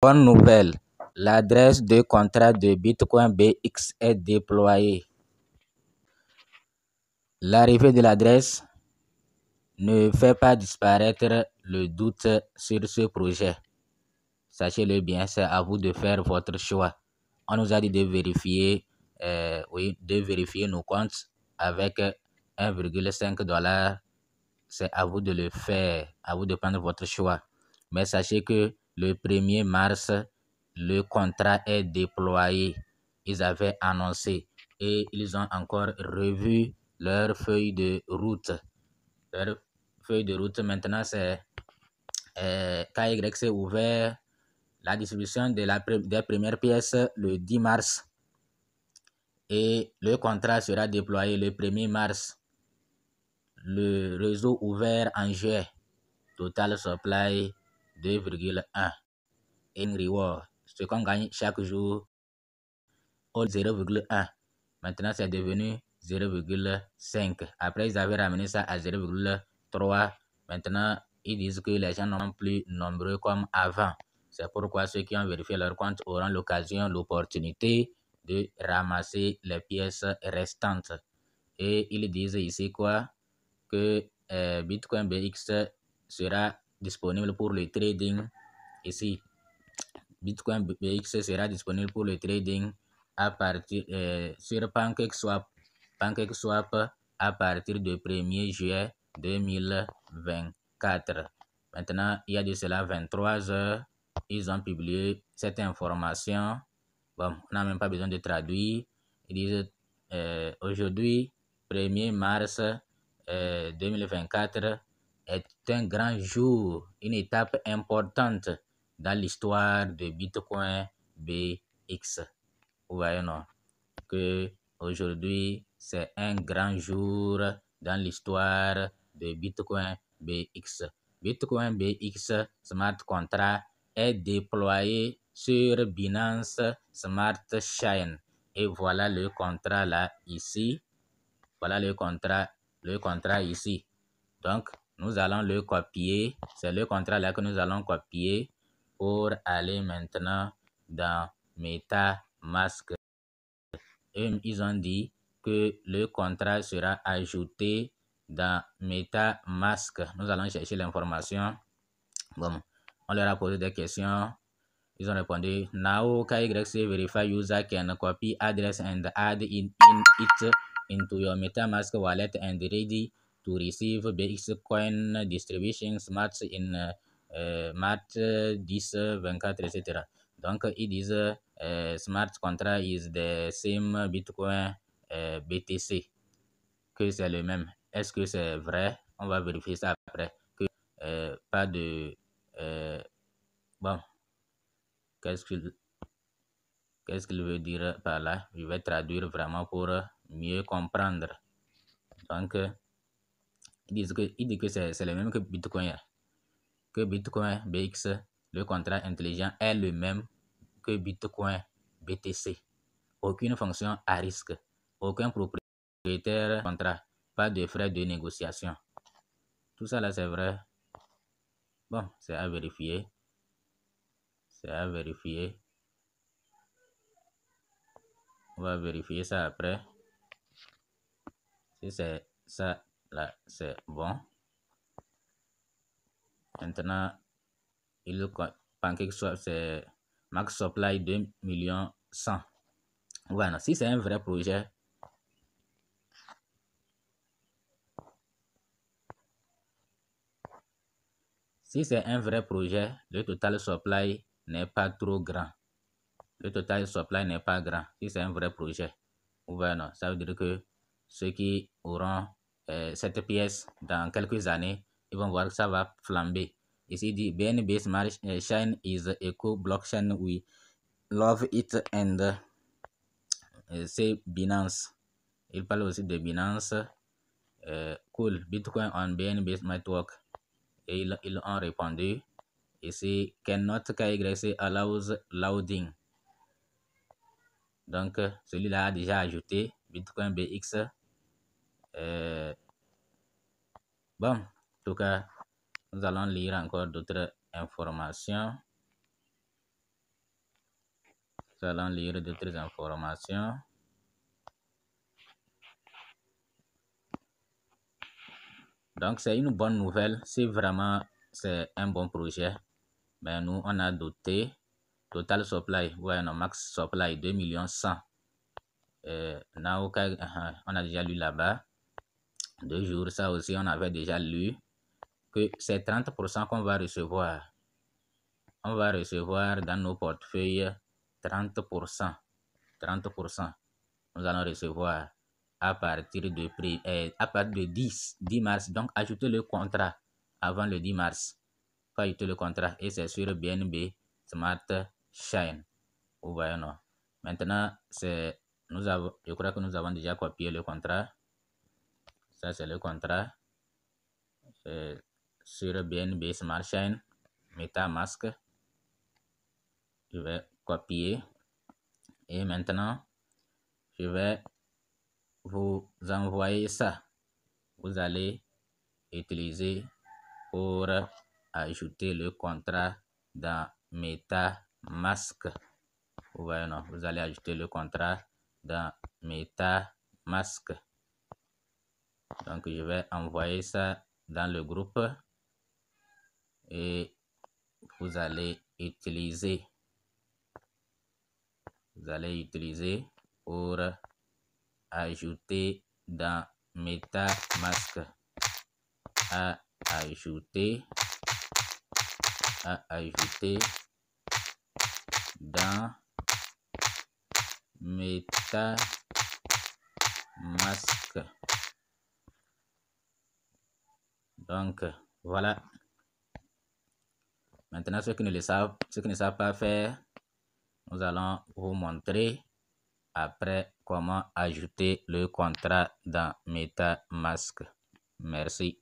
Bonne nouvelle, l'adresse de contrat de Bitcoin BX est déployée. L'arrivée de l'adresse ne fait pas disparaître le doute sur ce projet. Sachez-le bien, c'est à vous de faire votre choix. On nous a dit de vérifier, nos comptes avec 1,5 $. C'est à vous de le faire, à vous de prendre votre choix. Mais sachez que le 1er mars, le contrat est déployé. Ils avaient annoncé et ils ont encore revu leur feuille de route. Leur feuille de route maintenant, c'est KYC ouvert la distribution des premières pièces le 10 mars et le contrat sera déployé le 1er mars. Le réseau ouvert en juillet. Total supply 2,1. In reward, ce qu'on gagne chaque jour, 0,1. Maintenant, c'est devenu 0,5. Après, ils avaient ramené ça à 0,3. Maintenant, ils disent que les gens n'ont plus nombreux comme avant. C'est pourquoi ceux qui ont vérifié leur compte auront l'opportunité de ramasser les pièces restantes. Et ils disent ici quoi? Que Bitcoin BX sera disponible pour le trading. Ici, Bitcoin BX sera disponible pour le trading à partir sur PancakeSwap. PancakeSwap à partir du 1er juillet 2024. Maintenant, il y a de cela 23 heures, ils ont publié cette information. Bon, on n'a même pas besoin de traduire. Ils disent aujourd'hui, 1er mars 2024 est un grand jour, une étape importante dans l'histoire de Bitcoin BX. Vous voyez, non? Que aujourd'hui, c'est un grand jour dans l'histoire de Bitcoin BX. Bitcoin BX Smart Contract est déployé sur Binance Smart Chain. Et voilà le contrat là, ici. Voilà le contrat ici. Donc, nous allons le copier. C'est le contrat là que nous allons copier pour aller maintenant dans MetaMask. Et ils ont dit que le contrat sera ajouté dans MetaMask. Nous allons chercher l'information. Bon, on leur a posé des questions. Ils ont répondu, now KYC verify user can copy address and add it into your MetaMask wallet and ready to receive BX coin distribution smart in Mart 10, 24, etc. Donc, ils disent smart contract is the same Bitcoin BTC, que c'est le même. Est-ce que c'est vrai? On va vérifier ça après. Que pas de... bon, qu'est-ce qu'il veut dire par là? Je vais traduire vraiment pour mieux comprendre. Donc, il dit que c'est le même que Bitcoin. Que Bitcoin BX, le contrat intelligent, est le même que Bitcoin BTC. Aucune fonction à risque. Aucun propriétaire contrat. Pas de frais de négociation. Tout ça là, c'est vrai. Bon, c'est à vérifier. C'est à vérifier. On va vérifier ça après. Si c'est ça là, c'est bon. Maintenant, PancakeSwap, c'est max supply 2 100 000. Voilà, si c'est un vrai projet, le total supply n'est pas trop grand. Le total supply n'est pas grand. Si c'est un vrai projet, voilà, ça veut dire que ceux qui auront cette pièce dans quelques années, ils vont voir que ça va flamber. Ici dit BNB Smart Chain is eco blockchain, we love it, and c'est Binance. Il parle aussi de Binance. Cool, Bitcoin on BNB Network. Et ils ont répondu. Ici, cannot KYC allows loading. Donc, celui-là a déjà ajouté Bitcoin BX. Bon, en tout cas, nous allons lire encore d'autres informations. Nous allons lire d'autres informations. Donc, c'est une bonne nouvelle. Si vraiment c'est un bon projet, ben nous, on a doté total supply, ouais, non, max supply 2 100 000. On a déjà lu là-bas. 2 jours, ça aussi, on avait déjà lu que c'est 30% qu'on va recevoir. On va recevoir dans nos portefeuilles 30%. 30%. Nous allons recevoir à partir de 10 mars. Donc, ajoutez le contrat avant le 10 mars. Faut ajouter le contrat et c'est sur BNB Smart Chain. Vous voyez, non? Maintenant, je crois que nous avons déjà copié le contrat. Ça, c'est le contrat. C'est sur BNB Smart Chain, MetaMask. Je vais copier. Et maintenant, je vais vous envoyer ça. Vous allez utiliser pour ajouter le contrat dans MetaMask. Vous voyez, non? Vous allez ajouter le contrat dans MetaMask. Donc, je vais envoyer ça dans le groupe et vous allez utiliser pour ajouter dans MetaMask. À ajouter dans MetaMask. Donc, voilà. Maintenant, ceux qui ne savent pas faire, nous allons vous montrer après comment ajouter le contrat dans MetaMask. Merci.